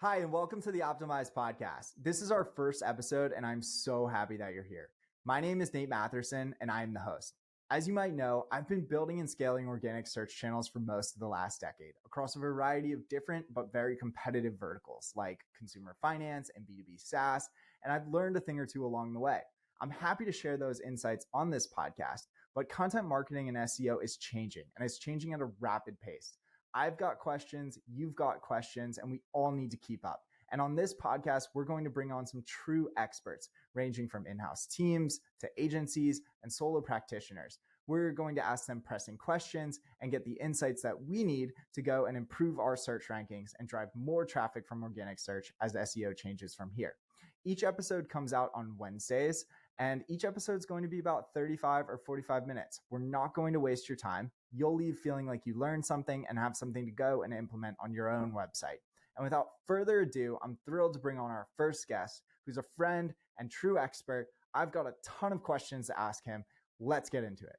Hi, and welcome to the Optimized Podcast. This is our first episode, and I'm so happy that you're here. My name is Nate Matherson, and I'm the host. As you might know, I've been building and scaling organic search channels for most of the last decade across a variety of different but very competitive verticals like consumer finance and B2B SaaS, and I've learned a thing or two along the way. I'm happy to share those insights on this podcast, but content marketing and SEO is changing, and it's changing at a rapid pace. I've got questions, you've got questions, and we all need to keep up. And on this podcast, we're going to bring on some true experts, ranging from in-house teams to agencies and solo practitioners. We're going to ask them pressing questions and get the insights that we need to go and improve our search rankings and drive more traffic from organic search as SEO changes from here. Each episode comes out on Wednesdays, and each episode is going to be about 35 or 45 minutes. We're not going to waste your time. You'll leave feeling like you learned something and have something to go and implement on your own website. And without further ado, I'm thrilled to bring on our first guest, who's a friend and true expert. I've got a ton of questions to ask him. Let's get into it.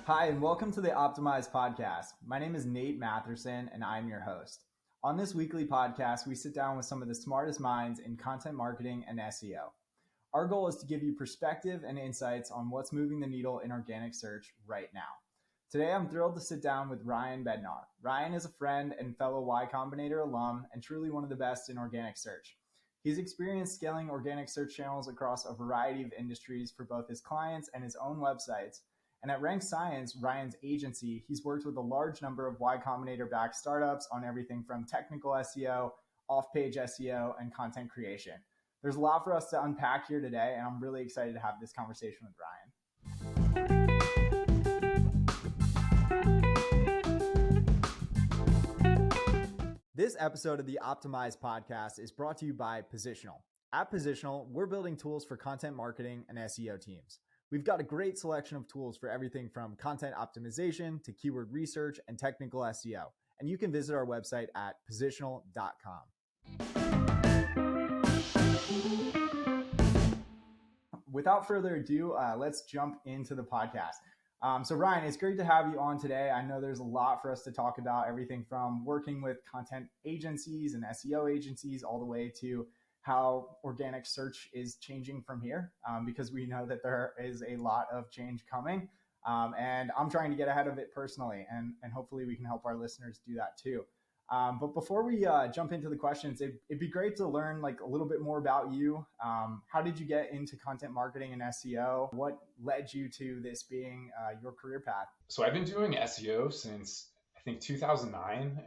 Hi, and welcome to the Optimized Podcast. My name is Nate Matherson, and I'm your host. On this weekly podcast, we sit down with some of the smartest minds in content marketing and SEO. Our goal is to give you perspective and insights on what's moving the needle in organic search right now. Today, I'm thrilled to sit down with Ryan Bednar. Ryan is a friend and fellow Y Combinator alum and truly one of the best in organic search. He's experienced scaling organic search channels across a variety of industries for both his clients and his own websites. And at Rank Science, Ryan's agency, he's worked with a large number of Y Combinator-backed startups on everything from technical SEO, off-page SEO, and content creation. There's a lot for us to unpack here today, and I'm really excited to have this conversation with Ryan. This episode of the Optimized Podcast is brought to you by Positional. At Positional, we're building tools for content marketing and SEO teams. We've got a great selection of tools for everything from content optimization to keyword research and technical SEO. And you can visit our website at positional.com. Without further ado, let's jump into the podcast. So Ryan, it's great to have you on today. I know there's a lot for us to talk about, everything from working with content agencies and SEO agencies all the way to how organic search is changing from here, because we know that there is a lot of change coming. And I'm trying to get ahead of it personally, and hopefully we can help our listeners do that too. But before we jump into the questions, it'd be great to learn like a little bit more about you. How did you get into content marketing and SEO? What led you to this being your career path? So I've been doing SEO since I think 2009,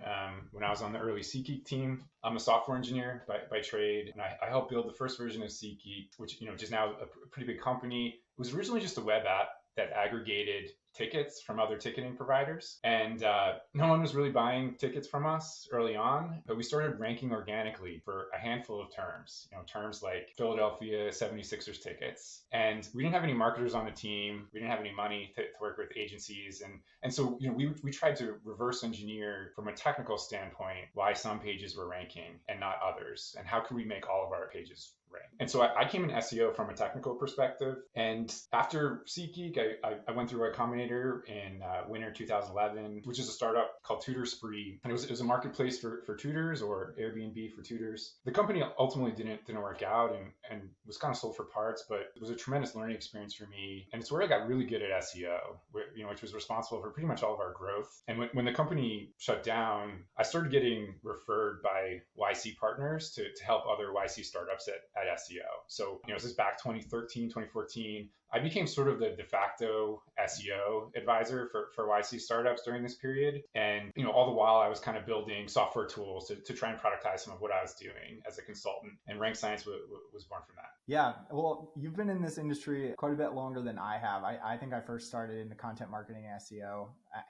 when I was on the early SeatGeek team. I'm a software engineer by trade, and I helped build the first version of SeatGeek, which is now a pretty big company. It was originally just a web app that aggregated tickets from other ticketing providers. And no one was really buying tickets from us early on, but we started ranking organically for a handful of terms, terms like Philadelphia 76ers tickets. And we didn't have any marketers on the team. We didn't have any money to work with agencies. And so, we tried to reverse engineer from a technical standpoint why some pages were ranking and not others, and how could we make all of our pages rank. And so I came in SEO from a technical perspective. And after SeatGeek, I went through a combinator in winter 2011, which is a startup called Tutor Spree. And it was a marketplace for tutors, or Airbnb for tutors. The company ultimately didn't work out and was kind of sold for parts, but it was a tremendous learning experience for me. And it's where I got really good at SEO, which was responsible for pretty much all of our growth. And when the company shut down, I started getting referred by YC partners to help other YC startups at SEO. So, this is back 2013, 2014. I became sort of the de facto SEO advisor for YC startups during this period. And, all the while I was kind of building software tools to try and productize some of what I was doing as a consultant. And Rank Science was born from that. Yeah. Well, you've been in this industry quite a bit longer than I have. I think I first started in the content marketing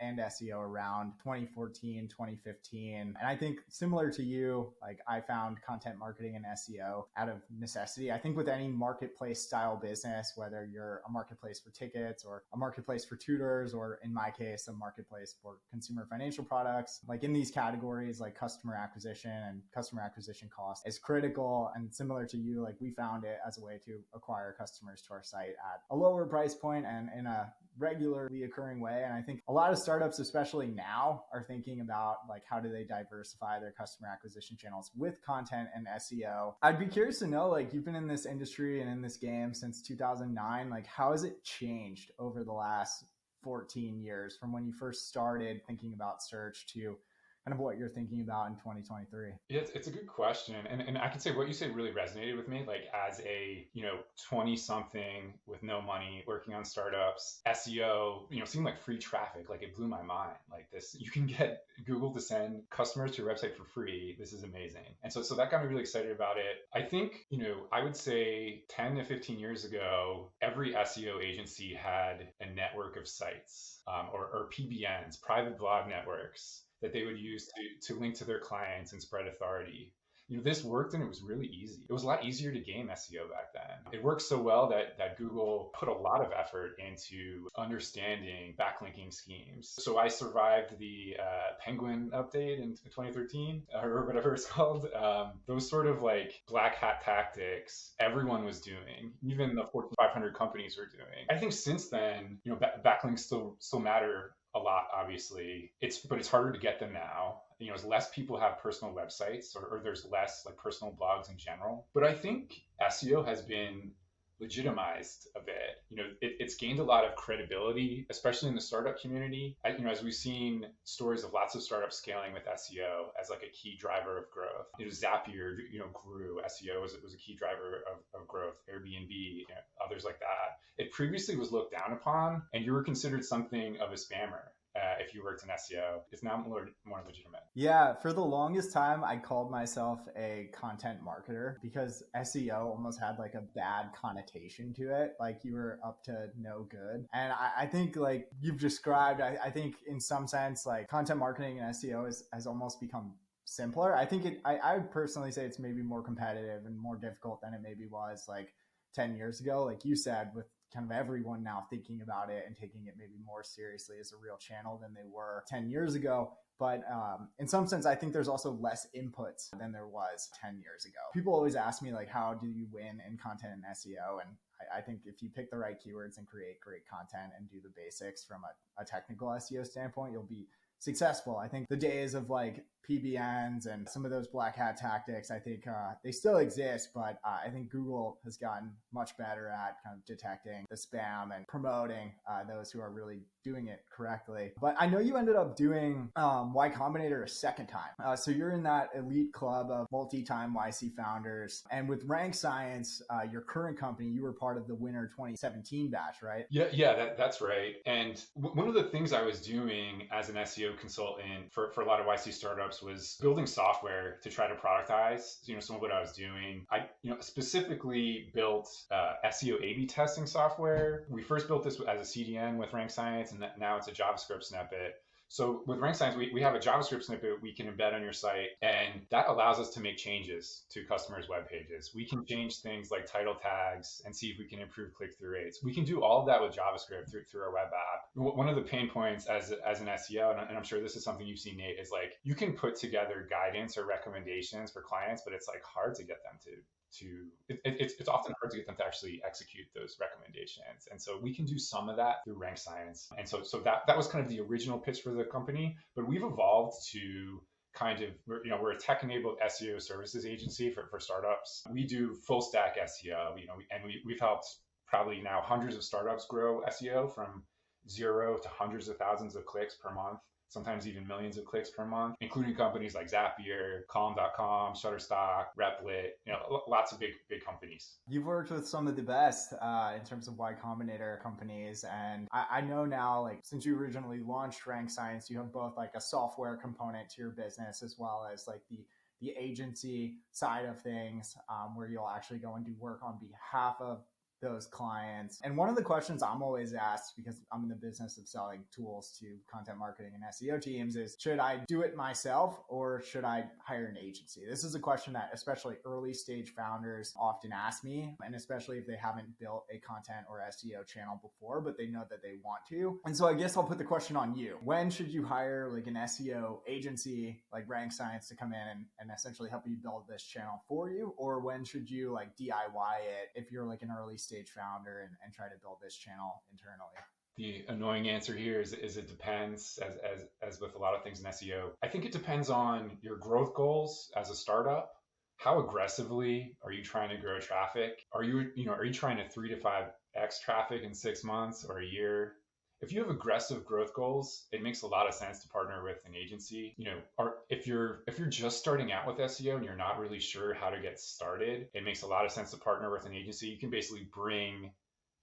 and SEO around 2014, 2015. And I think similar to you, like I found content marketing and SEO out of necessity. I think with any marketplace style business, whether you're a marketplace for tickets or a marketplace for recruiters, or in my case, a marketplace for consumer financial products. Like in these categories, like customer acquisition and customer acquisition cost is critical. And similar to you, like we found it as a way to acquire customers to our site at a lower price point and in a regularly occurring way. And I think a lot of startups, especially now, are thinking about like how do they diversify their customer acquisition channels with content and SEO. I'd be curious to know, like, you've been in this industry and in this game since 2009. Like, how has it changed over the last 14 years from when you first started thinking about search to kind of what you're thinking about in 2023? Yeah, it's a good question. And I can say what you say really resonated with me, like as a, 20 something with no money working on startups, SEO, seemed like free traffic. Like it blew my mind. Like this, you can get Google to send customers to your website for free. This is amazing. And so that got me really excited about it. I think, I would say 10 to 15 years ago, every SEO agency had a network of sites or PBNs, private blog networks, that they would use to link to their clients and spread authority. This worked and it was really easy. It was a lot easier to game SEO back then. It worked so well that Google put a lot of effort into understanding backlinking schemes. So I survived the Penguin update in 2013 or whatever it's called. Those sort of like black hat tactics everyone was doing, even the Fortune 500 companies were doing. I think since then, backlinks still matter a lot, obviously. But it's harder to get them now. As less people have personal websites or there's less like personal blogs in general. But I think SEO has been legitimized a bit. It's gained a lot of credibility, especially in the startup community. As we've seen stories of lots of startups scaling with SEO as like a key driver of growth. Zapier, grew. SEO was a key driver of growth. Airbnb, others like that. It previously was looked down upon, and you were considered something of a spammer. If you worked in SEO, it's now more legitimate. Yeah, for the longest time, I called myself a content marketer because SEO almost had like a bad connotation to it. Like you were up to no good. And I think like you've described, I think in some sense, like content marketing and SEO has almost become simpler. I think I would personally say it's maybe more competitive and more difficult than it maybe was like 10 years ago. Like you said, with kind of everyone now thinking about it and taking it maybe more seriously as a real channel than they were 10 years ago. But in some sense, I think there's also less inputs than there was 10 years ago. People always ask me, like, how do you win in content and SEO? And I think if you pick the right keywords and create great content and do the basics from a technical SEO standpoint, you'll be successful. I think the days of like PBNs and some of those black hat tactics, I think they still exist, but I think Google has gotten much better at kind of detecting the spam and promoting those who are really doing it correctly. But I know you ended up doing Y Combinator a second time. So you're in that elite club of multi-time YC founders. And with Rank Science, your current company, you were part of the winter 2017 batch, right? Yeah, that's right. And one of the things I was doing as an SEO consultant for a lot of YC startups was building software to try to productize, some of what I was doing. I, specifically built SEO A/B testing software. We first built this as a CDN with Rank Science, and now it's a JavaScript snippet. So with Rank Science, we have a JavaScript snippet we can embed on your site, and that allows us to make changes to customers' web pages. We can change things like title tags and see if we can improve click-through rates. We can do all of that with JavaScript through our web app. One of the pain points as an SEO, and I'm sure this is something you've seen, Nate, is like you can put together guidance or recommendations for clients, but it's like hard to get them it's often hard to get them to actually execute those recommendations. And so we can do some of that through Rank Science. And so that was kind of the original pitch for the company, but we've evolved to kind of, we're a tech-enabled SEO services agency for startups. We do full stack SEO, and we've helped probably now hundreds of startups grow SEO from 0 to hundreds of thousands of clicks per month, sometimes even millions of clicks per month, including companies like Zapier, Calm.com, Shutterstock, Replit, lots of big companies. You've worked with some of the best in terms of Y Combinator companies. And I know now, like, since you originally launched Rank Science, you have both like a software component to your business as well as like the agency side of things, where you'll actually go and do work on behalf of those clients. And one of the questions I'm always asked, because I'm in the business of selling tools to content marketing and SEO teams, is should I do it myself or should I hire an agency? This is a question that especially early stage founders often ask me, and especially if they haven't built a content or SEO channel before, but they know that they want to. And so I guess I'll put the question on you. When should you hire like an SEO agency like Rank Science to come in and essentially help you build this channel for you? Or when should you like DIY it if you're like an early stage founder and try to build this channel internally? The annoying answer here is it depends, as with a lot of things in SEO. I think it depends on your growth goals as a startup. How aggressively are you trying to grow traffic? Are you trying to 3 to 5x traffic in 6 months or a year? If you have aggressive growth goals, it makes a lot of sense to partner with an agency. Or if you're just starting out with SEO and you're not really sure how to get started, it makes a lot of sense to partner with an agency. You can basically bring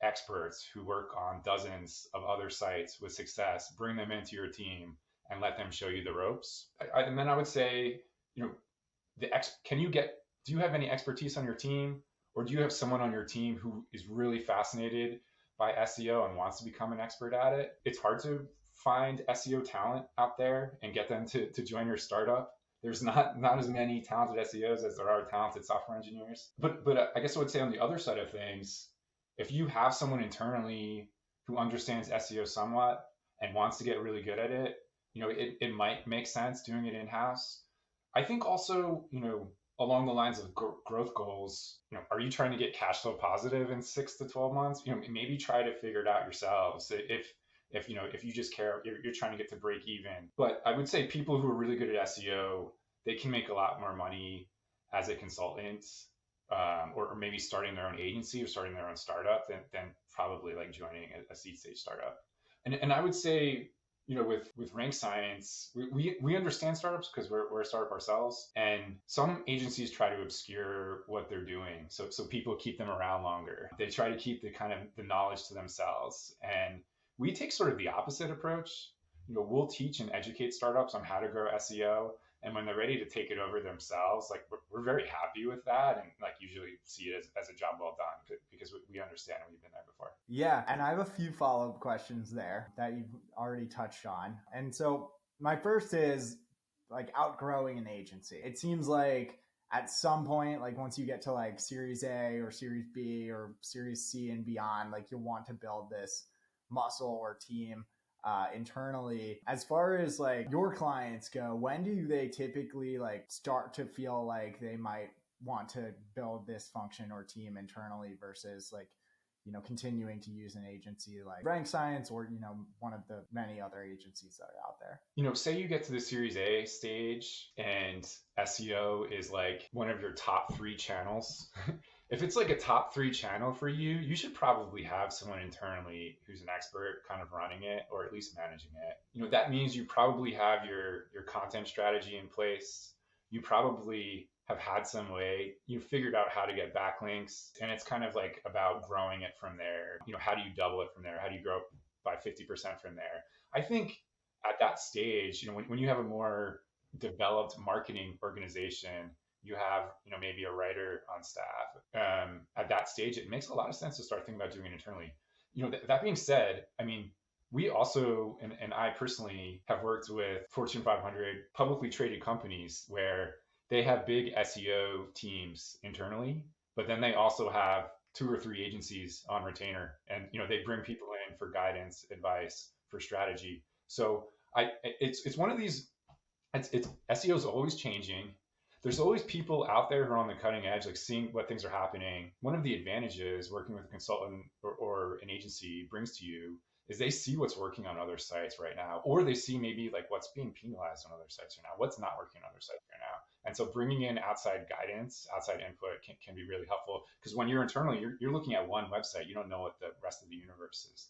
experts who work on dozens of other sites with success, bring them into your team and let them show you the ropes. And then I would say, do you have any expertise on your team, or do you have someone on your team who is really fascinated by SEO and wants to become an expert at it? It's hard to find SEO talent out there and get them to join your startup. There's not as many talented SEOs as there are talented software engineers. But I guess I would say on the other side of things, if you have someone internally who understands SEO somewhat and wants to get really good at it, it might make sense doing it in-house. I think also, along the lines of growth goals, are you trying to get cash flow positive in 6 to 12 months? Maybe try to figure it out yourselves. If you just care, you're trying to get to break even. But I would say people who are really good at SEO, they can make a lot more money as a consultant, or maybe starting their own agency or starting their own startup than probably like joining a seed stage startup. And I would say, with Rank Science, we understand startups because we're a startup ourselves, and some agencies try to obscure what they're doing, so people keep them around longer. They try to keep the knowledge to themselves, and we take sort of the opposite approach. We'll teach and educate startups on how to grow SEO, and when they're ready to take it over themselves, like we're very happy with that, and like usually see it as a job well done because we understand and we've been there before. Yeah, and I have a few follow-up questions there that you've already touched on. And so my first is like outgrowing an agency. It seems like at some point, like once you get to like Series A or Series B or Series C and beyond, like you'll want to build this muscle or team internally. As far as like your clients go, when do they typically like start to feel like they might want to build this function or team internally versus like, continuing to use an agency like Rank Science or, one of the many other agencies that are out there? Say you get to the Series A stage and SEO is like one of your top 3 channels. If it's like a top 3 channel for you, you should probably have someone internally who's an expert kind of running it or at least managing it. That means you probably have your content strategy in place. You probably have had some way, you've figured out how to get backlinks, and it's kind of like about growing it from there. How do you double it from there? How do you grow by 50% from there? I think at that stage, when you have a more developed marketing organization, you have, maybe a writer on staff. At that stage, it makes a lot of sense to start thinking about doing it internally. That being said, I mean, we also, and I personally have worked with Fortune 500 publicly traded companies where they have big SEO teams internally, but then they also have 2 or 3 agencies on retainer, and they bring people in for guidance, advice, for strategy. So it's one of these. It's SEO is always changing. There's always people out there who are on the cutting edge, like seeing what things are happening. One of the advantages working with a consultant or an agency brings to you is they see what's working on other sites right now, or they see maybe like what's being penalized on other sites right now, what's not working on other sites right now. And so bringing in outside guidance, outside input can be really helpful, because when you're internally, you're looking at one website, you don't know what the rest of the universe is,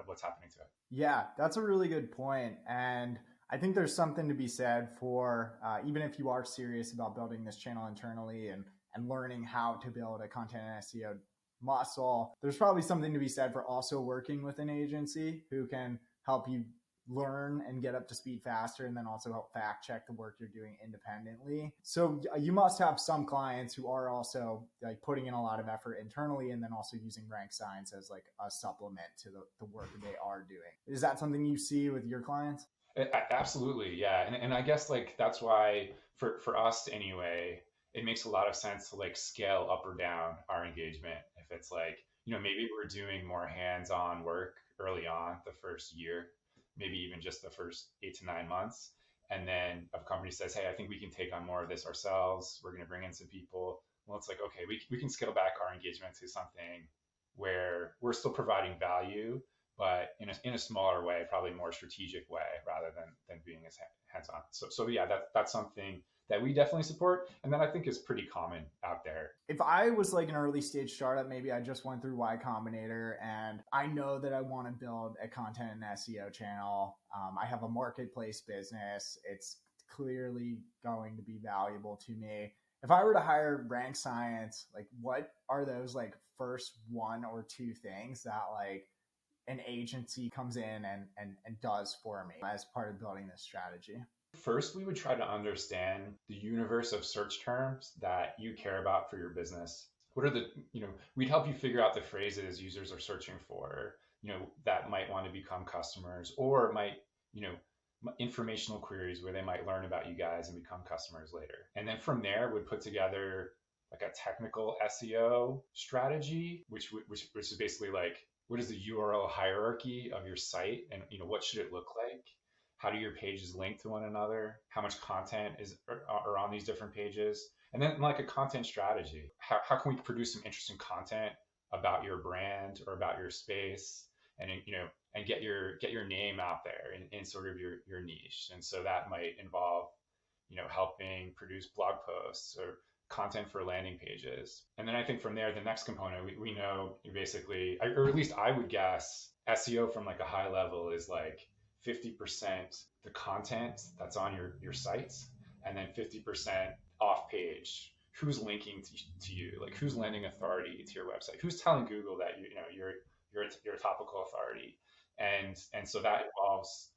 what's happening to it. Yeah, that's a really good point. And I think there's something to be said for even if you are serious about building this channel internally and learning how to build a content and SEO muscle, there's probably something to be said for also working with an agency who can help you learn and get up to speed faster, and then also help fact check the work you're doing independently. So you must have some clients who are also like putting in a lot of effort internally and then also using rank signs as like a supplement to the work that they are doing. Is that something you see with your clients? Absolutely, yeah. And I guess like that's why for us anyway, it makes a lot of sense to like scale up or down our engagement. If it's like, maybe we're doing more hands-on work early on the first year, maybe even just the first 8 to 9 months. And then a company says, hey, I think we can take on more of this ourselves. We're going to bring in some people. Well, it's like, okay, we can scale back our engagement to something where we're still providing value, but in a smaller way, probably more strategic way rather than being as hands on. So yeah, that's something that we definitely support, and that I think is pretty common out there. If I was like an early stage startup, maybe I just went through Y Combinator and I know that I want to build a content and SEO channel. I have a marketplace business. It's clearly going to be valuable to me. If I were to hire Rank Science, like what are those like first one or two things that like an agency comes in and does for me as part of building this strategy? First, we would try to understand the universe of search terms that you care about for your business. What are we'd help you figure out the phrases users are searching for, that might want to become customers, or might, informational queries where they might learn about you guys and become customers later. And then from there, would put together like a technical SEO strategy, which is basically like, what is the URL hierarchy of your site, and what should it look like? How do your pages link to one another? How much content are on these different pages? And then like a content strategy. How can we produce some interesting content about your brand or about your space, and and get your name out there in sort of your niche? And so that might involve helping produce blog posts or content for landing pages. And then I think from there, the next component, we know basically, or at least I would guess, SEO from like a high level is like 50% the content that's on your sites, and then 50% off page. Who's linking to you? Like who's lending authority to your website? Who's telling Google that you're a topical authority? And so that involves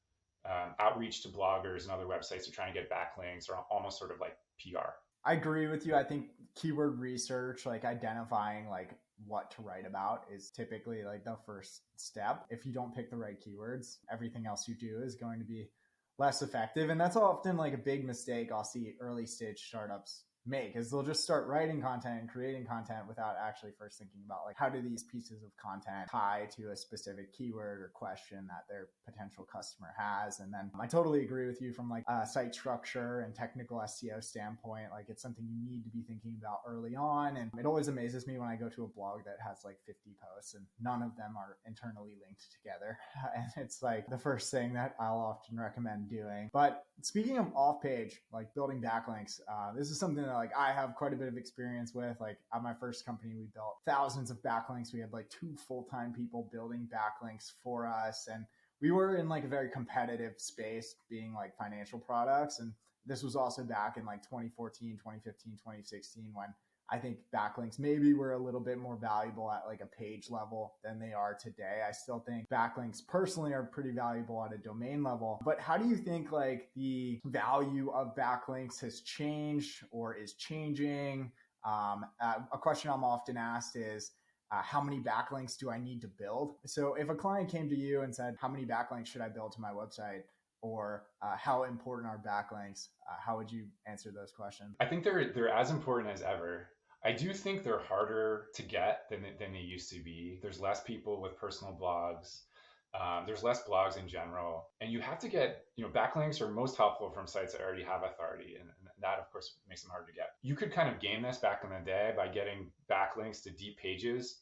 outreach to bloggers and other websites to try and get backlinks, or almost sort of like PR. I agree with you. I think keyword research, like identifying like what to write about, is typically like the first step. If you don't pick the right keywords, everything else you do is going to be less effective. And that's often like a big mistake I'll see early stage startups make, is they'll just start writing content and creating content without actually first thinking about like, how do these pieces of content tie to a specific keyword or question that their potential customer has. And then I totally agree with you from like a site structure and technical SEO standpoint. Like it's something you need to be thinking about early on. And it always amazes me when I go to a blog that has like 50 posts and none of them are internally linked together. And it's like the first thing that I'll often recommend doing. But speaking of off page, like building backlinks, this is something that like I have quite a bit of experience with. Like at my first company, we built thousands of backlinks. We had like 2 full-time people building backlinks for us. And we were in like a very competitive space, being like financial products. And this was also back in like 2014, 2015, 2016, when I think backlinks maybe were a little bit more valuable at like a page level than they are today. I still think backlinks personally are pretty valuable at a domain level. But how do you think like the value of backlinks has changed or is changing? A question I'm often asked is, how many backlinks do I need to build? So if a client came to you and said, how many backlinks should I build to my website? Or how important are backlinks? How would you answer those questions? I think they're as important as ever. I do think they're harder to get than they used to be. There's less people with personal blogs. There's less blogs in general, and you have to get, backlinks are most helpful from sites that already have authority, and that of course makes them hard to get. You could kind of game this back in the day by getting backlinks to deep pages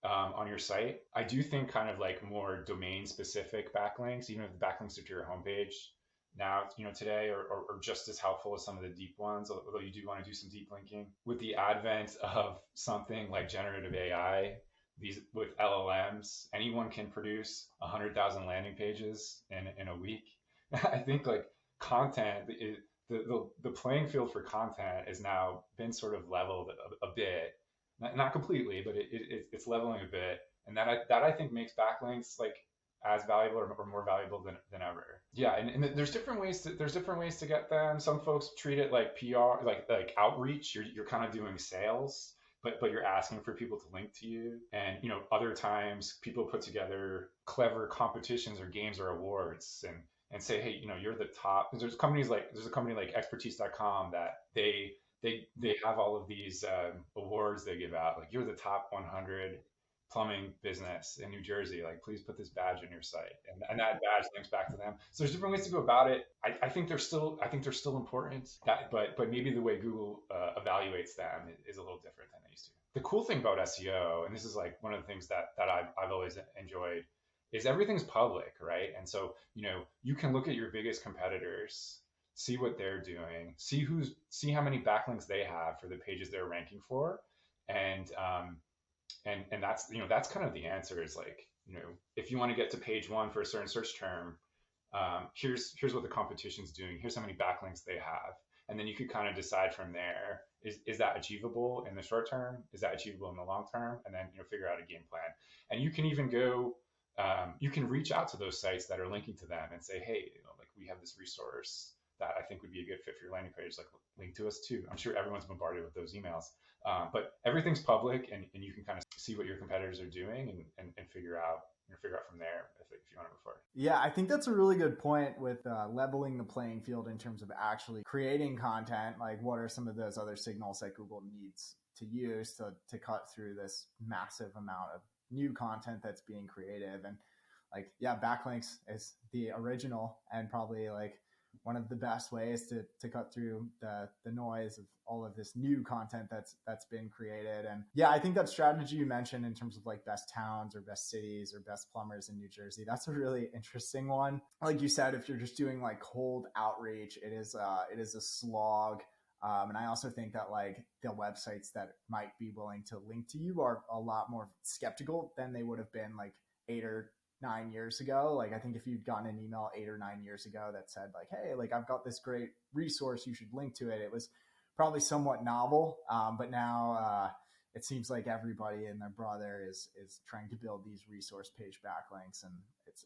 on your site. I do think kind of like more domain specific backlinks, even if the backlinks are to your homepage now, today are just as helpful as some of the deep ones, although you do want to do some deep linking. With the advent of something like generative AI, with LLMs, anyone can produce 100,000 landing pages in a week. I think like content, the playing field for content has now been sort of leveled a bit, not completely, but it's leveling a bit, and that I think makes backlinks like as valuable or more valuable than ever. Yeah, and there's different ways to get them. Some folks treat it like PR, like outreach. You're kind of doing sales, but you're asking for people to link to you. And other times people put together clever competitions or games or awards and say, hey, you're the top. There's a company like expertise.com that they have all of these awards they give out. Like, you're the top 100 plumbing business in New Jersey. Like, please put this badge on your site, and that badge links back to them. So there's different ways to go about it. I think they're still important. But maybe the way Google evaluates them is a little different than they used to. The cool thing about SEO, and this is like one of the things that I've always enjoyed, is everything's public, right? And so you can look at your biggest competitors, see what they're doing, see how many backlinks they have for the pages they're ranking for, and that's kind of the answer. Is like, if you want to get to page one for a certain search term, here's what the competition's doing. Here's how many backlinks they have, and then you could kind of decide from there. Is that achievable in the short term? Is that achievable in the long term? And then figure out a game plan. And you can even go. You can reach out to those sites that are linking to them and say, hey, like, we have this resource that I think would be a good fit for your landing page. Like, link to us too. I'm sure everyone's bombarded with those emails. But everything's public, and you can kind of see what your competitors are doing and figure out from there if you want to move forward. Yeah, I think that's a really good point with leveling the playing field in terms of actually creating content. Like, what are some of those other signals that Google needs to use to cut through this massive amount of new content that's being created? And like, yeah, backlinks is the original and probably like one of the best ways to cut through the noise of all of this new content that's been created. And yeah, I think that strategy you mentioned in terms of like best towns or best cities or best plumbers in New Jersey, that's a really interesting one. Like you said, if you're just doing like cold outreach, it is a slog. And I also think that like the websites that might be willing to link to you are a lot more skeptical than they would have been like 8 or 9 years ago. Like, I think if you'd gotten an email 8 or 9 years ago that said like, hey, like, I've got this great resource, you should link to it, it was probably somewhat novel. But now it seems like everybody and their brother is trying to build these resource page backlinks, and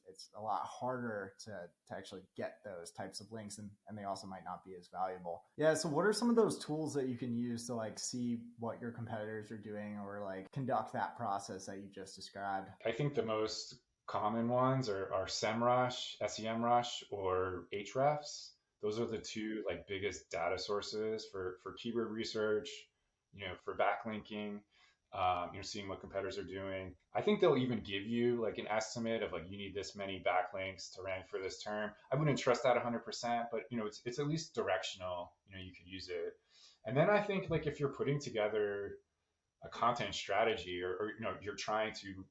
it's a lot harder to actually get those types of links, and they also might not be as valuable. Yeah. So what are some of those tools that you can use to like see what your competitors are doing or like conduct that process that you just described? I think the most common ones are SEMrush, SEMrush, or Ahrefs. Those are the two like biggest data sources for keyword research, for backlinking, seeing what competitors are doing. I think they'll even give you like an estimate of like, you need this many backlinks to rank for this term. I wouldn't trust that 100%, but it's at least directional. You could use it. And then I think like if you're putting together a content strategy, or you're trying to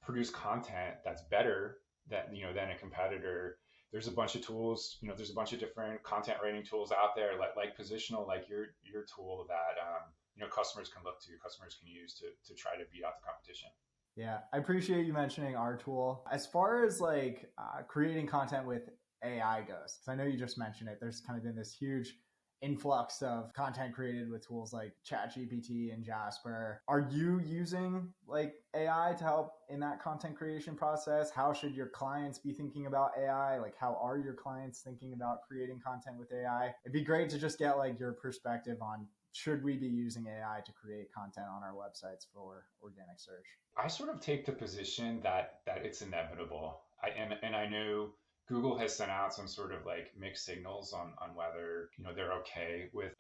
produce content that's better than a competitor, there's a bunch of tools. There's a bunch of different content rating tools out there, like Positional, like your tool that customers can look to, customers can use to try to beat out the competition. Yeah, I appreciate you mentioning our tool. As far as like creating content with AI goes, because I know you just mentioned it, there's kind of been this huge influx of content created with tools like ChatGPT and Jasper. Are you using like AI to help in that content creation process? How should your clients be thinking about AI? Like, how are your clients thinking about creating content with AI? It'd be great to just get like your perspective on, should we be using AI to create content on our websites for organic search? I sort of take the position that it's inevitable. I know Google has sent out some sort of like mixed signals on whether they're okay with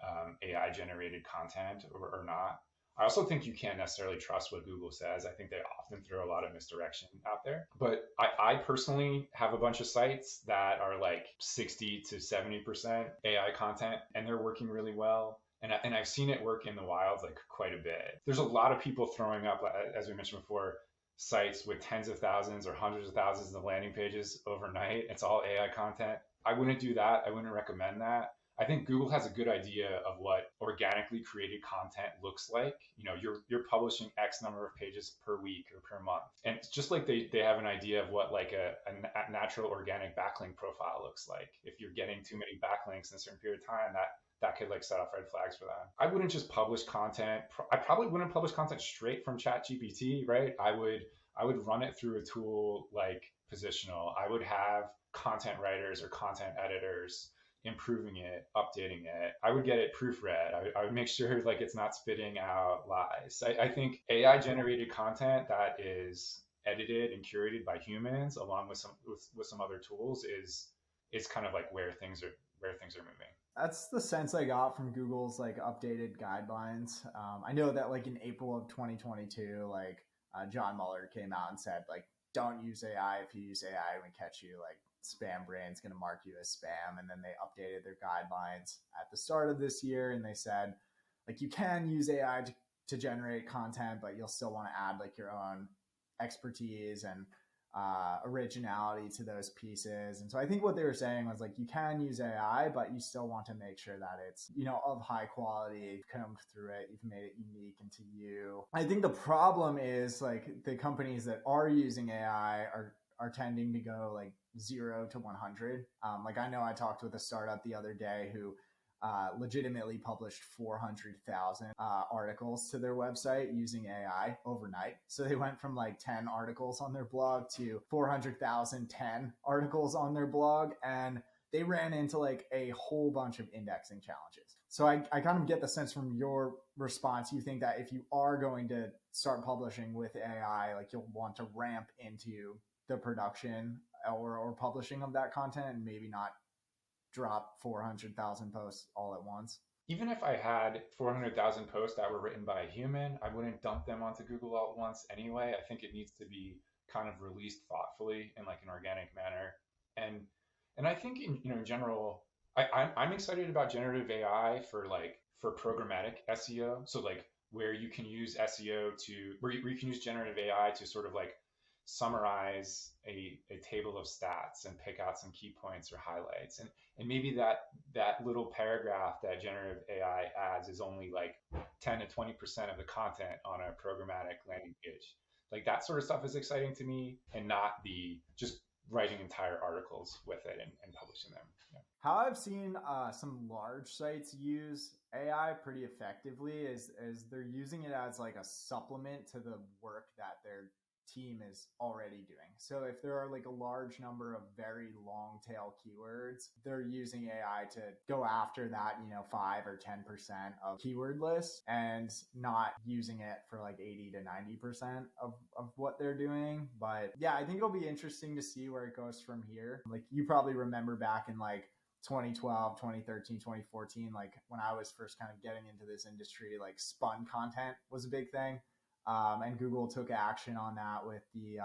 AI generated content or not. I also think you can't necessarily trust what Google says. I think they often throw a lot of misdirection out there. But I personally have a bunch of sites that are like 60 to 70% AI content, and they're working really well. And I've seen it work in the wild like quite a bit. There's a lot of people throwing up, as we mentioned before, sites with tens of thousands or hundreds of thousands of landing pages overnight. It's all AI content. I wouldn't do that. I wouldn't recommend that. I think Google has a good idea of what organically created content looks like. You're publishing X number of pages per week or per month. And it's just like they have an idea of what like a natural organic backlink profile looks like. If you're getting too many backlinks in a certain period of time, that could like set off red flags for them. I wouldn't just publish content. I probably wouldn't publish content straight from ChatGPT, right? I would run it through a tool like Positional. I would have content writers or content editors improving it, updating it. I would get it proofread. I would make sure like it's not spitting out lies. I think AI generated content that is edited and curated by humans, along with some other tools, is kind of like where things are moving. That's the sense I got from Google's like updated guidelines. I know that like in April of 2022, like John Mueller came out and said like, don't use AI. If you use AI, we catch you, like spam brain's going to mark you as spam. And then they updated their guidelines at the start of this year, and they said like you can use AI to generate content, but you'll still want to add like your own expertise and originality to those pieces. And so I think what they were saying was like, you can use AI, but you still want to make sure that it's, of high quality, combed through it, you've made it unique into you. I think the problem is like the companies that are using AI are tending to go like 0 to 100. Like I know I talked with a startup the other day who legitimately published 400,000 articles to their website using AI overnight. So they went from like 10 articles on their blog to 400,010 articles on their blog. And they ran into like a whole bunch of indexing challenges. So I kind of get the sense from your response, you think that if you are going to start publishing with AI, like you'll want to ramp into the production or publishing of that content, and maybe not drop 400,000 posts all at once. Even if I had 400,000 posts that were written by a human, I wouldn't dump them onto Google all at once anyway. I think it needs to be kind of released thoughtfully in like an organic manner. And I think in general, I'm excited about generative AI for programmatic SEO. So like where you can use SEO where you can use generative AI to sort of like summarize a table of stats and pick out some key points or highlights. And maybe that little paragraph that generative AI adds is only like 10 to 20% of the content on a programmatic landing page. Like that sort of stuff is exciting to me, and not the just writing entire articles with it and publishing them. Yeah. How I've seen some large sites use AI pretty effectively is they're using it as like a supplement to the work that their team is already doing. So if there are like a large number of very long tail keywords, they're using AI to go after that, 5 or 10% of keyword lists, and not using it for like 80 to 90% of what they're doing. But yeah, I think it'll be interesting to see where it goes from here. Like you probably remember back in like 2012, 2013, 2014, like when I was first kind of getting into this industry, like spun content was a big thing. And Google took action on that with the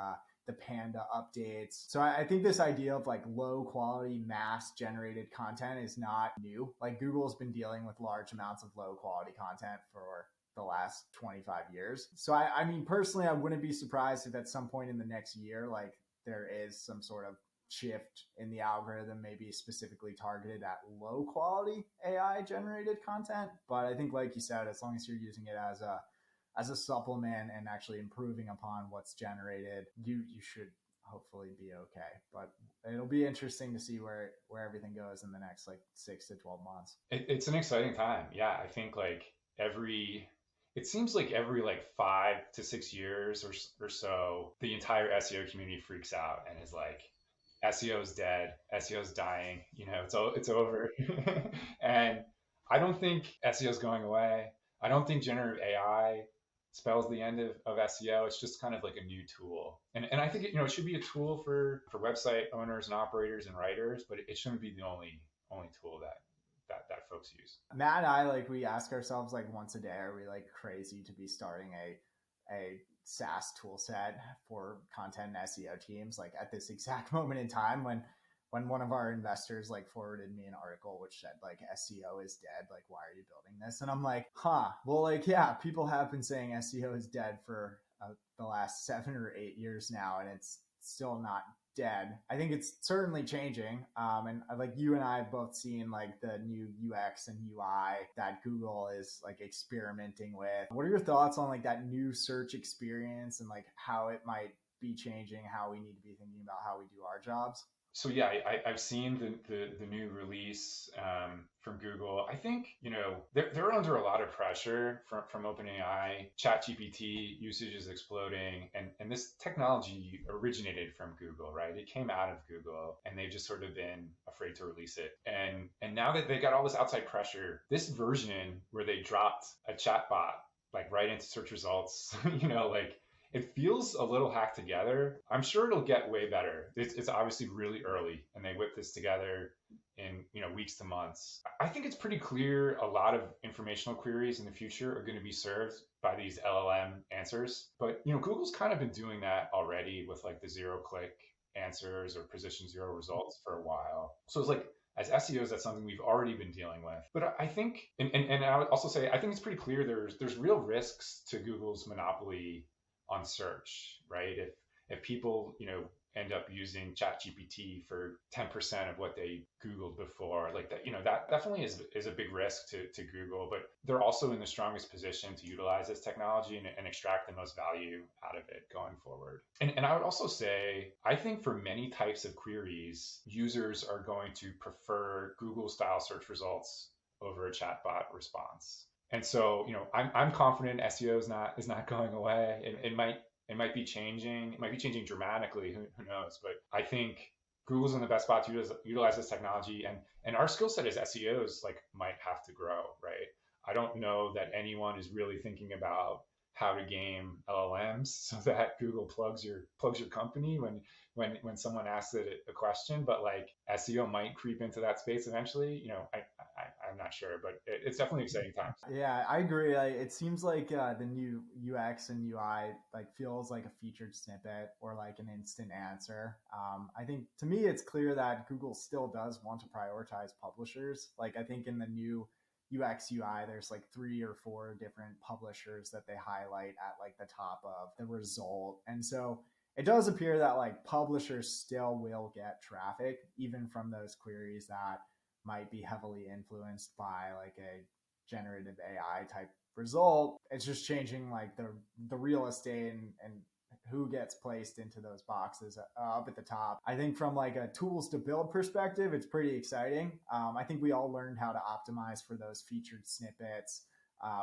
Panda updates. So I think this idea of like low quality mass generated content is not new. Like Google's been dealing with large amounts of low quality content for the last 25 years. So I mean, personally, I wouldn't be surprised if at some point in the next year, like there is some sort of shift in the algorithm, maybe specifically targeted at low quality AI generated content. But I think, like you said, as long as you're using it as a supplement and actually improving upon what's generated, you should hopefully be okay. But it'll be interesting to see where everything goes in the next like 6 to 12 months. It's an exciting time. Yeah, I think like it seems like every like 5 to 6 years or so, the entire SEO community freaks out and is like, SEO is dead, SEO is dying, it's over. And I don't think SEO is going away. I don't think generative AI spells the end of SEO. It's just kind of like a new tool. And I think it should be a tool for website owners and operators and writers, but it shouldn't be the only tool that folks use. Matt and I, like, we ask ourselves like once a day, are we like crazy to be starting a SaaS tool set for content and SEO teams, like at this exact moment in time when one of our investors like forwarded me an article which said like SEO is dead, like why are you building this? And I'm like, well, like, yeah, people have been saying SEO is dead for the last 7 or 8 years now, and it's still not dead. I think it's certainly changing. And like you and I have both seen like the new UX and UI that Google is like experimenting with. What are your thoughts on like that new search experience and like how it might be changing how we need to be thinking about how we do our jobs? So yeah, I've seen the new release from Google. I think they're under a lot of pressure from OpenAI. ChatGPT usage is exploding, and this technology originated from Google, right? It came out of Google, and they've just sort of been afraid to release it. And now that they got all this outside pressure, this version where they dropped a chatbot like right into search results, like it feels a little hacked together. I'm sure it'll get way better. It's obviously really early, and they whipped this together in weeks to months. I think it's pretty clear a lot of informational queries in the future are going to be served by these LLM answers. But Google's kind of been doing that already with like the zero-click answers or position zero results for a while. So it's like as SEOs, that's something we've already been dealing with. But I think, and I would also say, I think it's pretty clear there's real risks to Google's monopoly on search, right? If people, end up using ChatGPT for 10% of what they Googled before, like that, that definitely is a big risk to Google, but they're also in the strongest position to utilize this technology and extract the most value out of it going forward. And I would also say, I think for many types of queries, users are going to prefer Google style search results over a chatbot response. And so, I'm confident SEO is not going away. It might be changing. It might be changing dramatically. Who knows? But I think Google's in the best spot to utilize this technology, and our skill set as SEOs like might have to grow, right? I don't know that anyone is really thinking about how to game LLMs so that Google plugs your company when someone asks it a question, but like SEO might creep into that space eventually. I'm not sure, but it's definitely exciting times. Yeah, I agree. It seems like the new UX and UI like feels like a featured snippet or like an instant answer. I think to me, it's clear that Google still does want to prioritize publishers. Like I think in the new UX UI, there's like 3 or 4 different publishers that they highlight at like the top of the result, and so it does appear that like publishers still will get traffic even from those queries that might be heavily influenced by like a generative AI type result. It's just changing like the real estate and who gets placed into those boxes up at the top. I think from like a tools to build perspective, it's pretty exciting. I think we all learned how to optimize for those featured snippets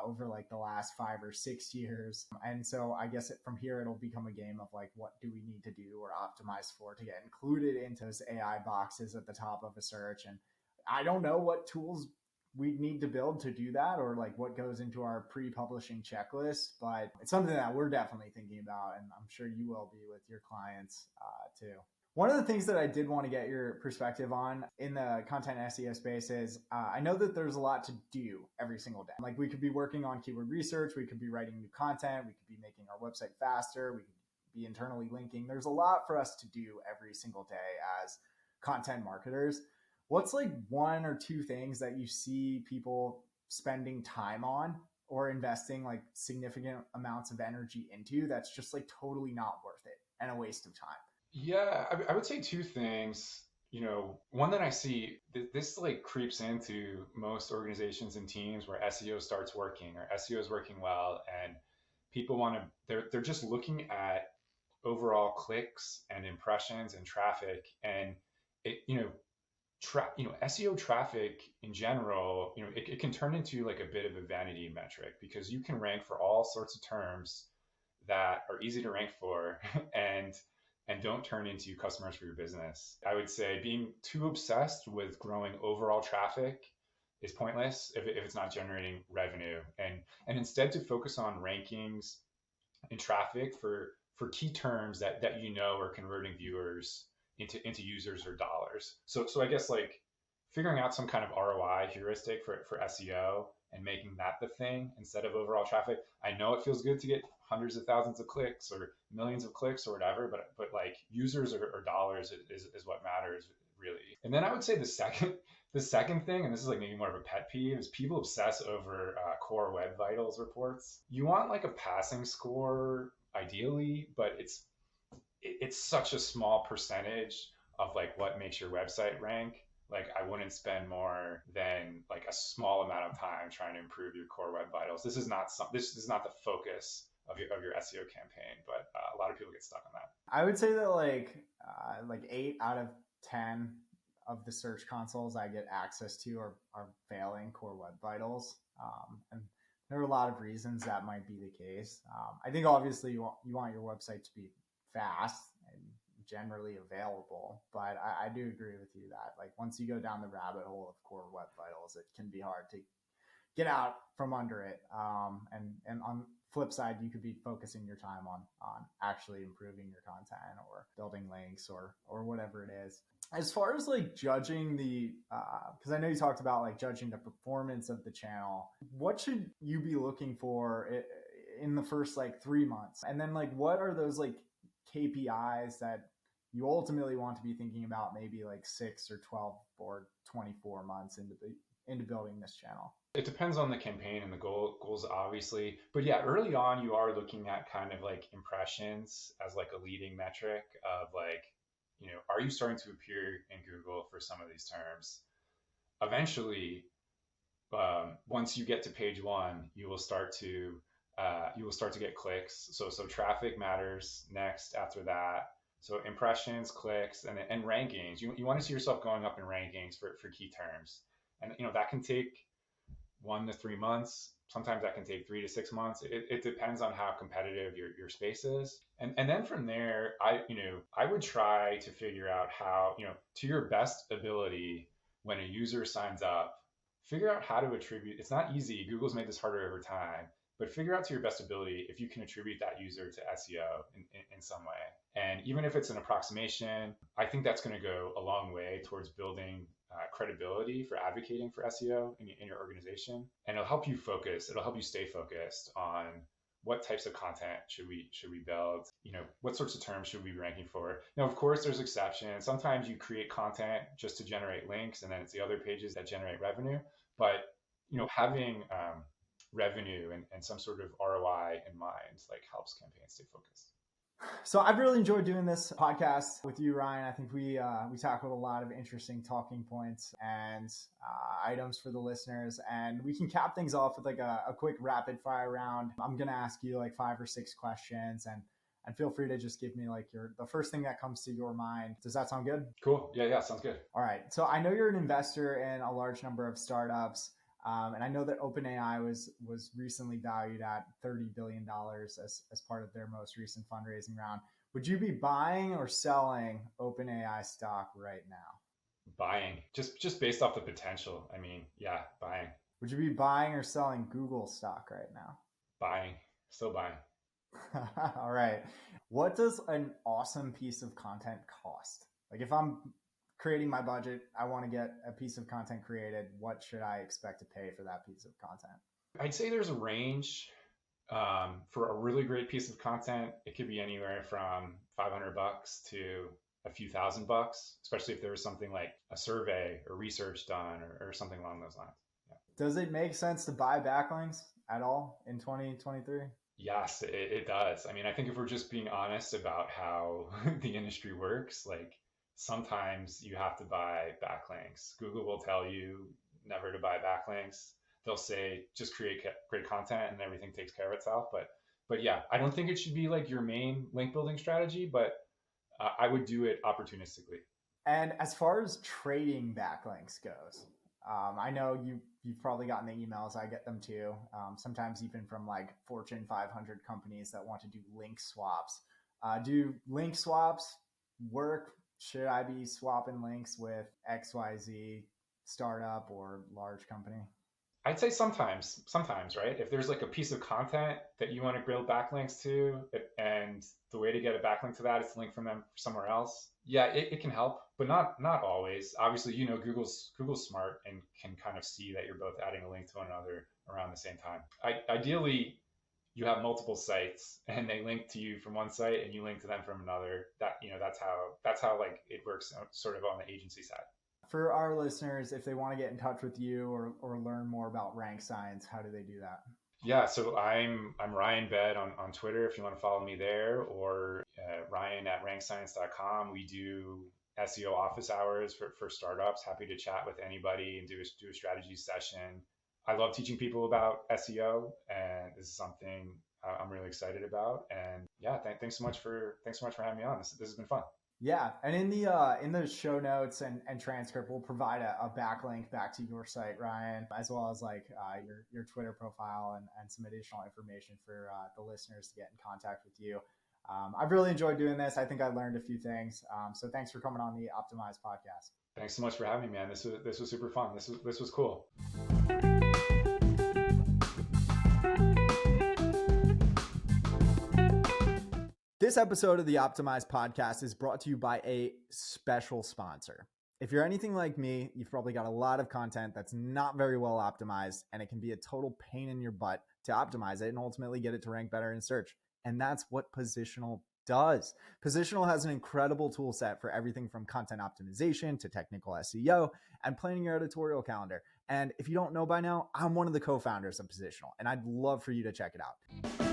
over like the last 5 or 6 years. And so I guess from here, it'll become a game of like, what do we need to do or optimize for to get included into those AI boxes at the top of a search? And I don't know what tools we need to build to do that or like what goes into our pre-publishing checklist, but it's something that we're definitely thinking about, and I'm sure you will be with your clients too. One of the things that I did want to get your perspective on in the content SEO space is I know that there's a lot to do every single day. Like we could be working on keyword research, we could be writing new content, we could be making our website faster, we could be internally linking. There's a lot for us to do every single day as content marketers. What's like 1 or 2 things that you see people spending time on or investing like significant amounts of energy into that's just like totally not worth it and a waste of time? Yeah, I would say 2 things. One that I see, this like creeps into most organizations and teams where SEO starts working or SEO is working well, and people want to, they're just looking at overall clicks and impressions and traffic, and it, SEO traffic in general, it can turn into like a bit of a vanity metric because you can rank for all sorts of terms that are easy to rank for and don't turn into customers for your business. I would say being too obsessed with growing overall traffic is pointless if it's not generating revenue, and instead to focus on rankings and traffic for key terms that are converting viewers into users or dollars. So I guess like figuring out some kind of ROI heuristic for SEO and making that the thing instead of overall traffic. I know it feels good to get hundreds of thousands of clicks or millions of clicks or whatever, but like users or dollars is what matters really. And then I would say the second thing, and this is like maybe more of a pet peeve, is people obsess over core web vitals reports. You want like a passing score ideally, but it's such a small percentage of like what makes your website rank. Like I wouldn't spend more than like a small amount of time trying to improve your core web vitals. This is not the focus of your SEO campaign, but a lot of people get stuck on that. I would say that like 8 out of 10 of the search consoles I get access to are failing core web vitals. And there are a lot of reasons that might be the case. I think obviously you want your website to be fast and generally available, but I do agree with you that like once you go down the rabbit hole of core web vitals, it can be hard to get out from under it. And on flip side, you could be focusing your time on actually improving your content or building links or whatever it is. As far as like judging the, because I know you talked about like judging the performance of the channel, what should you be looking for in the first like 3 months? And then like, what are those like KPIs that you ultimately want to be thinking about maybe like 6 or 12 or 24 months into building this channel? It depends on the campaign and the goals, obviously. But yeah, early on, you are looking at kind of like impressions as like a leading metric of like, are you starting to appear in Google for some of these terms? Eventually, once you get to page one, you will start to get clicks. So traffic matters next after that. So impressions, clicks, and rankings. You want to see yourself going up in rankings for key terms, and that can take 1 to 3 months. Sometimes that can take 3 to 6 months. It depends on how competitive your space is. And then from there, I would try to figure out how, to your best ability, when a user signs up, figure out how to attribute. It's not easy. Google's made this harder over time, but figure out to your best ability if you can attribute that user to SEO in some way. And even if it's an approximation, I think that's going to go a long way towards building credibility for advocating for SEO in your organization. And it'll help you focus. It'll help you stay focused on what types of content should we build? What sorts of terms should we be ranking for? Now, of course, there's exceptions. Sometimes you create content just to generate links, and then it's the other pages that generate revenue. But having revenue and some sort of ROI in mind like helps campaigns stay focused. So I've really enjoyed doing this podcast with you, Ryan. I think we tackled a lot of interesting talking points and items for the listeners, and we can cap things off with like a quick rapid fire round. I'm going to ask you like 5 or 6 questions, and feel free to just give me like the first thing that comes to your mind. Does that sound good? Cool. Yeah, sounds good. All right. So I know you're an investor in a large number of startups. And I know that OpenAI was recently valued at $30 billion as part of their most recent fundraising round. Would you be buying or selling OpenAI stock right now? Buying, just based off the potential. I mean, yeah, buying. Would you be buying or selling Google stock right now? Buying, still buying. All right. What does an awesome piece of content cost? Like if I'm creating my budget, I want to get a piece of content created. What should I expect to pay for that piece of content? I'd say there's a range for a really great piece of content. It could be anywhere from $500 to a few $1,000, especially if there was something like a survey or research done or something along those lines. Yeah. Does it make sense to buy backlinks at all in 2023? Yes, it does. I mean, I think if we're just being honest about how the industry works, like sometimes you have to buy backlinks. Google will tell you never to buy backlinks. They'll say just create great content and everything takes care of itself. But yeah, I don't think it should be like your main link building strategy, but I would do it opportunistically. And as far as trading backlinks goes, I know you've probably gotten the emails. I get them too. Sometimes even from like Fortune 500 companies that want to do link swaps. Do link swaps work? Should I be swapping links with XYZ startup or large company? I'd say sometimes, right? If there's like a piece of content that you want to build backlinks to, and the way to get a backlink to that is to link from them somewhere else. Yeah, it can help, but not always. Obviously, Google's smart and can kind of see that you're both adding a link to one another around the same time. Ideally, you have multiple sites and they link to you from one site and you link to them from another. That's how like it works sort of on the agency side. For our listeners, if they want to get in touch with you or learn more about Rank Science, how do they do that? Yeah, so I'm Ryan Bed on Twitter if you want to follow me there, or Ryan at rankscience.com. We do SEO office hours for startups. Happy to chat with anybody and do a strategy session. I love teaching people about SEO, and this is something I'm really excited about. And yeah, thanks so much for having me on. This has been fun. Yeah, and in the show notes and transcript, we'll provide a backlink back to your site, Ryan, as well as like your Twitter profile and some additional information for the listeners to get in contact with you. I've really enjoyed doing this. I think I learned a few things. So thanks for coming on the Optimized podcast. Thanks so much for having me, man. This was super fun. This was cool. This episode of the Optimized podcast is brought to you by a special sponsor. If you're anything like me, you've probably got a lot of content that's not very well optimized, and it can be a total pain in your butt to optimize it and ultimately get it to rank better in search. And that's what Positional does. Positional has an incredible tool set for everything from content optimization to technical SEO and planning your editorial calendar. And if you don't know by now, I'm one of the co-founders of Positional, and I'd love for you to check it out.